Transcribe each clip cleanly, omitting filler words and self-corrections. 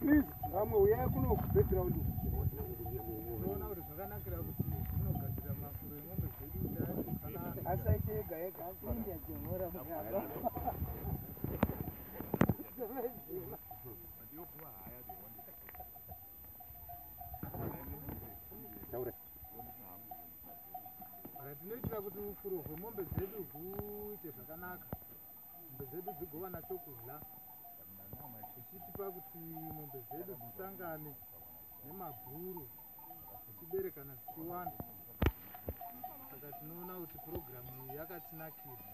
Please, vamwe uyai kuno background. Unoona kuti zvakanakira kuti zvinogadzira mafuro emombe dzedu kuti asaite ega ega apinde achimhora mugaba. Tinoitira kuti ufuro hwemombe dzedu huite zvakanaka, mombe dzedu dzigovana chokudya, tichitipa kuti mombe dzedu dzisangane nemabhuru dzichiberekana dzichiwanda. Saka tinoona kuti purogiramu iyi yakatinakira.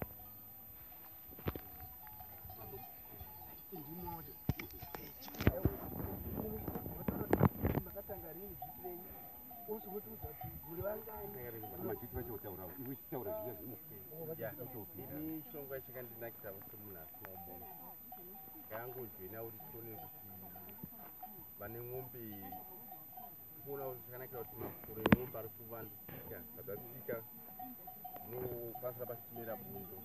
Chirongwa chakandinakira kuti munhu asina mombe ngaangozvena kuti tione kuti vane mombe kuona kuti chakanakira kuti mafuro emombe ari kuvandudzika zvakatsika zvinokwanisa pachitimira bundo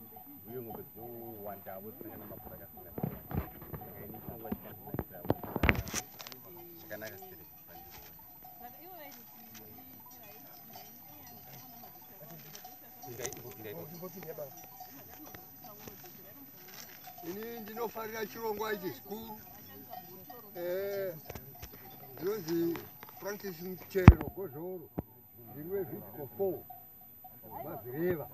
uye mombe dzinowandavo dzisangana mafuro akasiyana siyana. Saka ini chirongwa chakandinakira chakanaka sere. Ini ndinofarira chirongwa ichi zvikuru. Ndinonzi Francis Muchero Gozhoro, ndiri weVidco 4 Mazireva.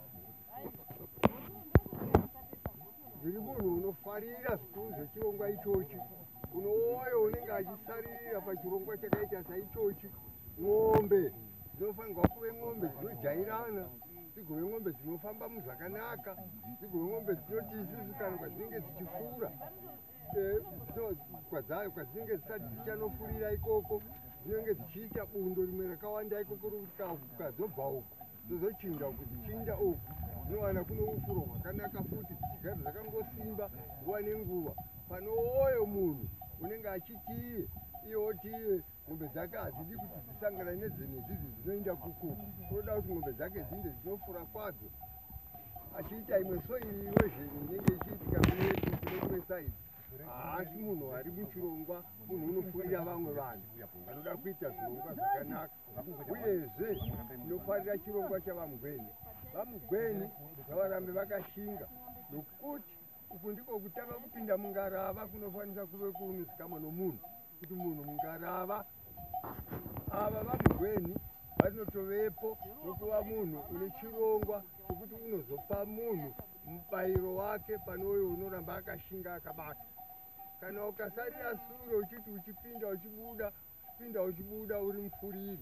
Ndiri munhu unofarira zvikuru zvechirongwa ichochi. Unouya unenge achisaririra pachirongwa chakaita saichochi. Ng'ombe dzinofanirwa kuve ng'ombe dzinojairana, dzigove ng'ombe dzinofamba muzvakanaka, dzigove ng'ombe dzinoti isusu kana kwadzinenge dzichifura kwadzinenge dzisati dzichanofurira ikoko, dzinenge dzichiita bundo rimwe rakawanda ikoko ukadzobva uku dzozochinja uku dzichinja uku, dzinowana kuno ufuro hwakanaka futi dzichigara dzakangosimba nguva nenguva. Panouyo munhu unenge achitiye iyewo tiye ng'ombe dzake hadzidi kuti dzisangana nedzenedzidzi dzinoenda kuku, unoda kuti ng'ombe dzake dzinde dzinofura kwadzo. Achiita imwe soil erosion inenge ichiitika kune kumwe saidi, haasi munhu ari muchirongwa, munhu unofurira vamwe vanhu vanoda kuita zvirongwa zvakanaka. Uyezve tinofarira chirongwa chavamugweni. Vamugweni ngavarambe vakashinga, nokuti uku ndiko kutanga kupinda mungarava kunofanira kuve kunozikamwa nomunhu, kuti munhu mungarava ava vamugweni vanotovepo nokuva munhu une chirongwa chokuti unozopa munhu mubayiro wake pane uyo unoramba akashinga akabata. Kana ukasarira sure uchiti uchipinda uchibuda uri mupfuriri,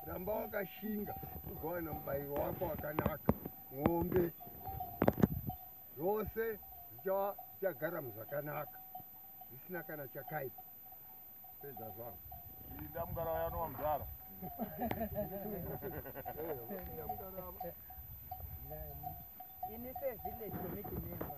ramba wakashinga ugowana mubayiro wako wakanaka. Ng'ombe zvose zvichagara muzvakanaka zvisina kana chakaipa. Pedza zvangu. Inda mugara yanova mudhara. Ini sevillage committee member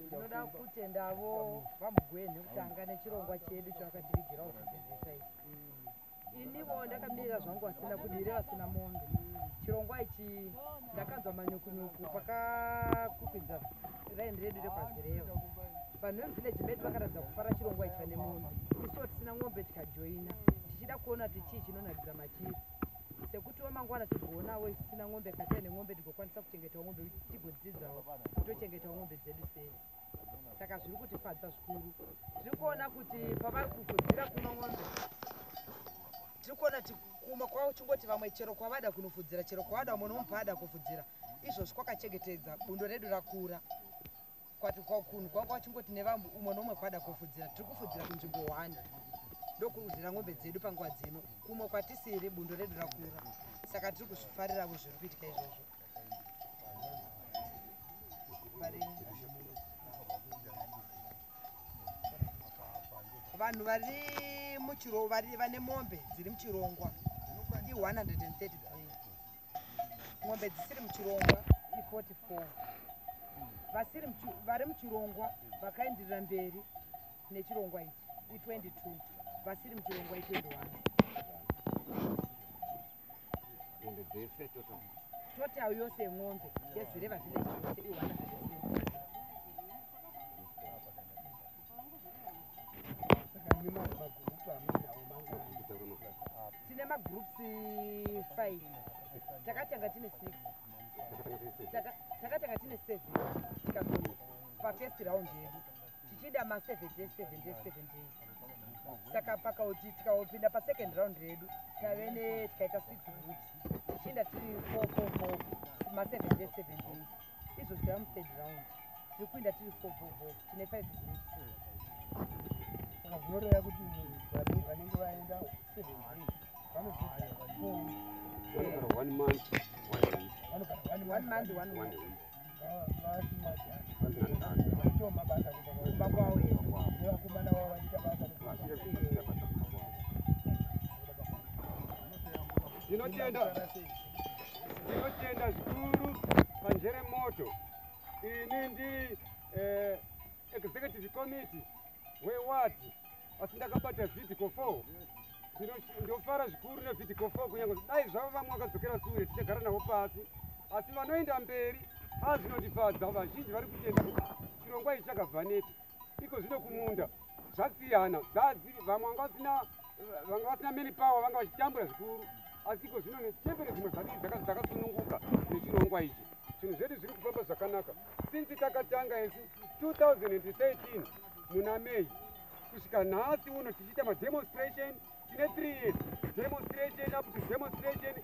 ndinoda kutendavo vamugweni kutanga nechirongwa chedu chavakatirigira kudzidzisa ichi. Inivo ndakamirira zvangu vasina kudire vasina mombe. Chirongwa ichi ndakanzwa manyukunyuku pakakwikwidzwa raini redu repaZireva. Vanhu vevillage medu vakaratidza kufara chirongwa ichi pane mombe. Isiwo tisina ng'ombe tikajoina tichida kuona kuti chii chinonakidza machiri. Sekuti mangwana tigoonawo isina ng'ombe katai neng'ombe tigokwanisa kuchengetawo ng'ombe tigodzidzawo tochengetawo ng'ombe dzedu sei. Saka zviri kutifadza zvikuru. Tiri kuona kuti pavari kufudzira kuno ng'ombe, tiri kuona kuti kumwe kwavo chingoti vamwe chero kwavada kunofudzira, chero kwavada mumwe nomupa ada kufudzira. Izvozvi kwakachengetedza bundo redu rakura. Kwati kwakunhu kwanga chingoti nevamwe umwe nomwe kwada kufudzira, tiri kufudzira kunzvimbo 1. Ndokurudzira ng'ombe dzedu panguva dzino. Kumwe kwatisiri bundo redu rakura. Saka tiri kuzvifariravo zviri kuitika izvozvo. Vanhu vari muchirongwa vane mombe dziri muchirongwa i133. Ng'ombe dzisiri muchirongwa i44. Vari muchirongwa vakaenderera mberi nechirongwa ichi i22. Vasiri muchirongwa i21. Total yose yeng'ombe yeZireva village yose i133. 5 takatanga tine 6 takatanga tine 7 tikazoti pafirst round yedu tichida ma7 days 7 days 7 days saka pakauti tikaopinda pasecond round redu tave tikaita 6 groups tichinda tiri 4 ma7 days 7 days izvo zvitava muthird round zvekuinda tiri 4 tine 5 groups saka zvinoreva kuti vanenge vaenda 7 days vanogara 1 month 1 week vachiwa mabasa kumba kwavo nevakomana vavo vachiita basa ndinotenda zvikuru panjere moto. Ini ndi executive committee wewati asi ndakabata vhidhiko 4 ndofara zvikuru nevhidhiko 4 kunyange dai zvavo vamwe vakadzokera sure tichagara navo pasi asi vanoenda mberi azvinondifadza vazhinji vari kutenda kuti chirongwa ichi chakabva nepi iko zvino kumunda zvasiyana vamwe vanga vasina many power vanga vachitambura zvikuru asi iko zvino netembere dzimwe dzakasununguka nechirongwa ichi zvinhu zvedu zviri kufamba zvakanaka since takatanga isi 2013 muna Mei kusvika nhasi uno tichiita mademonstration tine 3 years demonstration up to demonstration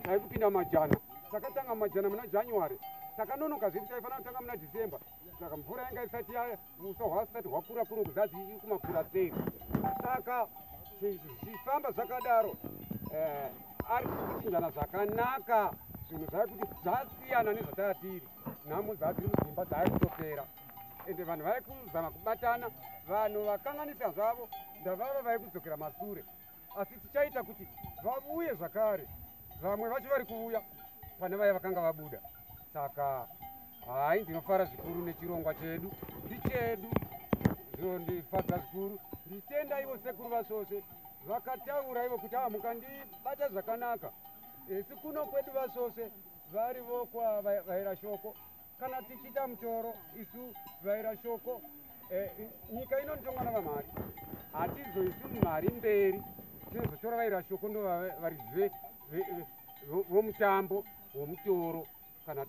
haikupinda majana takatanga majana muna January takanonoka zvedu taifanira kutanga muna December saka mvura yanga isati uswa hwasati hwakura kuno kuzadzi iri kumakura sei saka zvifamba zvakadaro ari kuchinjana zvakanaka zvinhu zvai kuti zvasiyana nezvatatiri nhamo dzatiri mudzimba dzai kutopera ende vanhu vai kuzama kubatana vanhu vakanganisa zvavo ndavava vai kudzokera masure asi tichaita kuti vavuye zvakare vamwe vacho vari kuuya pane vaya vakanga vabuda saka hai ndinofara zvikuru nechirongwa chedu ndichedu zvondifadza zvikuru nditenda ivo sekuru vasose vakataura ivo kuti mukandibata zvakanaka esi kuno kwedu vasose vari vokwa vaira shoko kana tichita mutoro isu vaira shoko nyika inonditonga navamhari hatizoisi mhari mberi tinozotora vaira shoko ndo vari vomutambo womutoro kana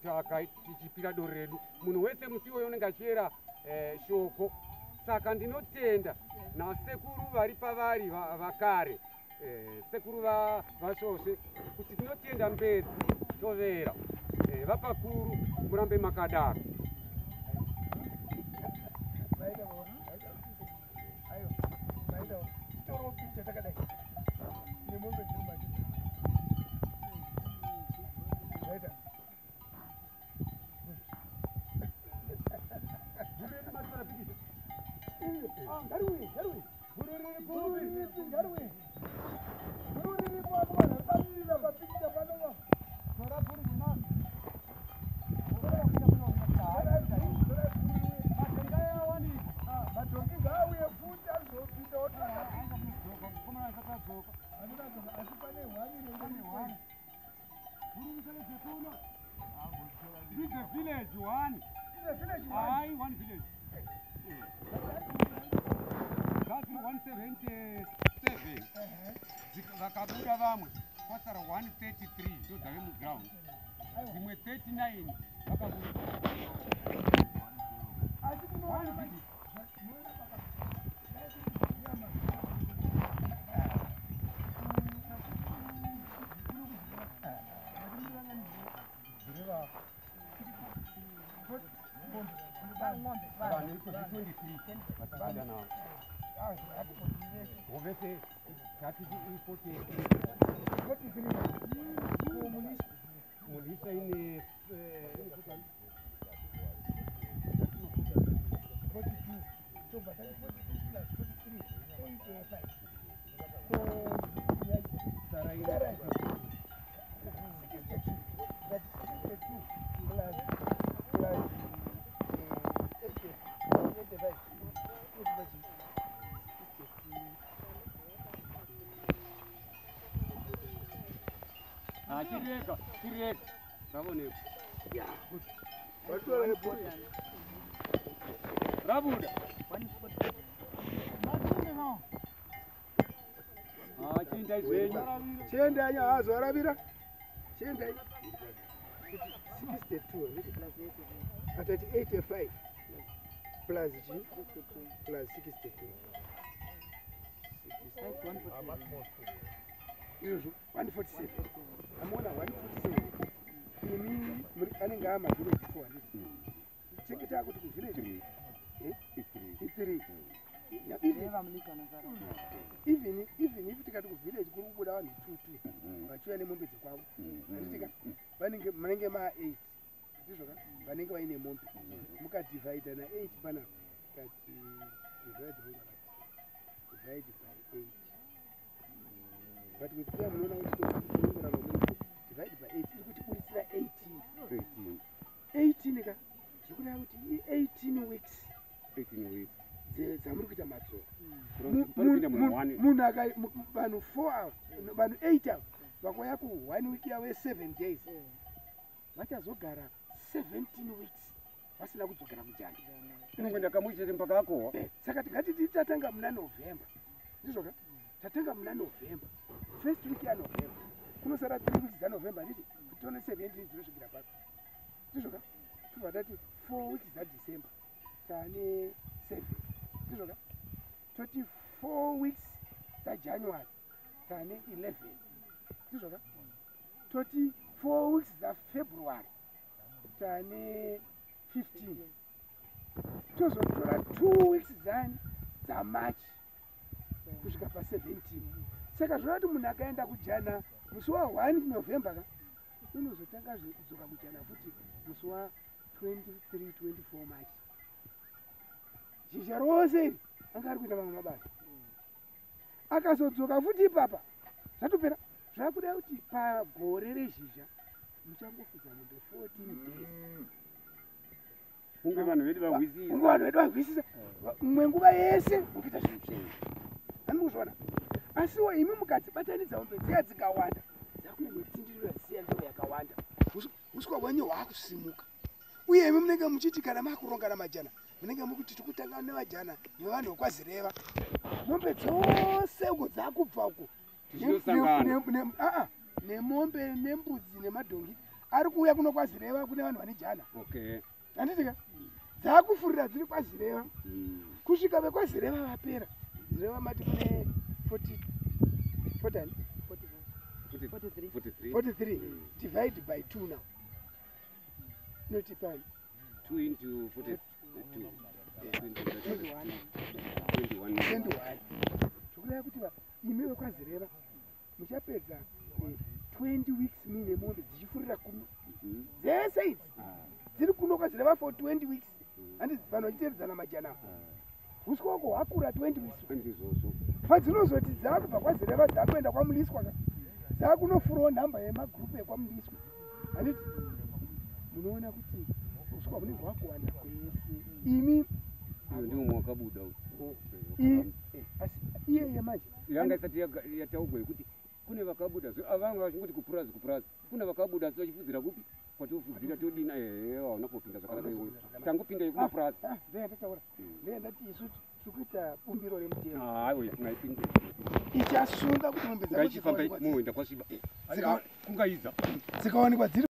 tichipira doro redu munhu wese musiwo unenge achiyera shoko saka ndinotenda nasekuru vari pavari vakare sekuru vasose kuti tinotenda mbedzi tovera vapakuru murambe makadaro village one. I one village. That's 177. Vakabuda vamwe kwasara 133 ndozave muground. Zimwe 39 vakabuda. Mulisa ine 42 so but 42 plus 43 25 so sarai that 62 plus 85 Tireka. Sabone. Rabuda. Chini Chiendai zvenyu. Chiendai hazoravira. Chiendai. 62 atati 85 plus G plus 62. Izvo 147. Amona 147. Ini anenge amavillage 400. Chengeta kuti kuvillage 3. Even if tikati kuvillage kuri kubuda vanhu 2 vachiuya nemombe dzekwavo achitika vanenge ma8 ndizvoka vanenge vaine mombe mukadivhaidha na8 pana kati divide by 8 but with them munoona kuti tongorava muno divide by 8 iri kutiburitsira 18 ka zvikureva kuti 18 weeks dzamuri kuita matso munhu vanhu 4 vanhu 8 avo vakauya ku1 week yavo 7 days vachazogara 17 weeks vasina kudzokera kujana Inokwenda kamuchete mpaka akowa. Saka tikati tatanga muna November ndizvoka tatanga muna November first week ya November kunosara 3 weeks za November nditi kutone 17 dzinosvikira pasi ndizvoka tobva tati 4 weeks za December tane 7 ndizvoka toti 4 weeks za January tane 11 ndizvoka toti 4 weeks za February tane 15 tozotora 2 weeks za March kusvika pa 17 saka zvinoti munhu akaenda kujana musi wa 1 November ka unozotanga kudzoka kujana futi musi wa 23 24 March zhizha rose anga ari kuita mamwe mabasa akazodzoka futi ipapa zvatopera zvakuda kuti pagore rezhizha muchangofudza mombe 14 days Unge vanhu vedu vahwisisa. Unge vanhu vedu vahwisisa mumwe nguva yese mukuita zvinhu zvenyu andikuzvona asiwo imi mukadzibatanidza mombe dziya dzikawanda dzakunemwetsindiriro yaziya ndoo yakawanda uswa hwenyu hwakusimuka uye imi munenge muchiti kana makuronga namajana munenge mukuti tikutanga nevajana nevanhu vekwazireva mombe dzose uko dzakubva uko nemombe nembudzi nemadhongi ari kuuya kuno kwazireva kune vanhu vane jana handitika dzakufurira dziri kwazireva kusvika vekwazireva vapera zireva mati kune 43 divide by 2 now notipani 2 into 42 21 zvokureva kuti imi vekwazireva muchapedza 20 weeks muine mombe dzichifurira kuno dzese idzi dziri kuno kwazireva for 20 weeks handi vanhu vachiteedzana majana uswa uko hwakura 20 weeks padzinozoti dzakubva kwazireva dzakuenda kwamuliswa ka dzakunofurawo nhamba yemagrupu ekwamuliswa handiti munoona kuti uswa hunenge hwakuwanda kwese imi ndio mwakabuda asi iye yemanje yanga isati yataugwa kuti kune vakabuda avanga vachingoti kupurazi kuna vakabuda asi vachifudzira kupi kwatofudzira todina unapopinda zvakanaka iwe tangopinda yekumapurazi ndeyandataura ndeyandati isu tikuita bumbiro remutemo haiwe tinaipinda ichasunga kuti mombe ngaifamba muenda kwasviba kungaiza dzikaonekwa dziri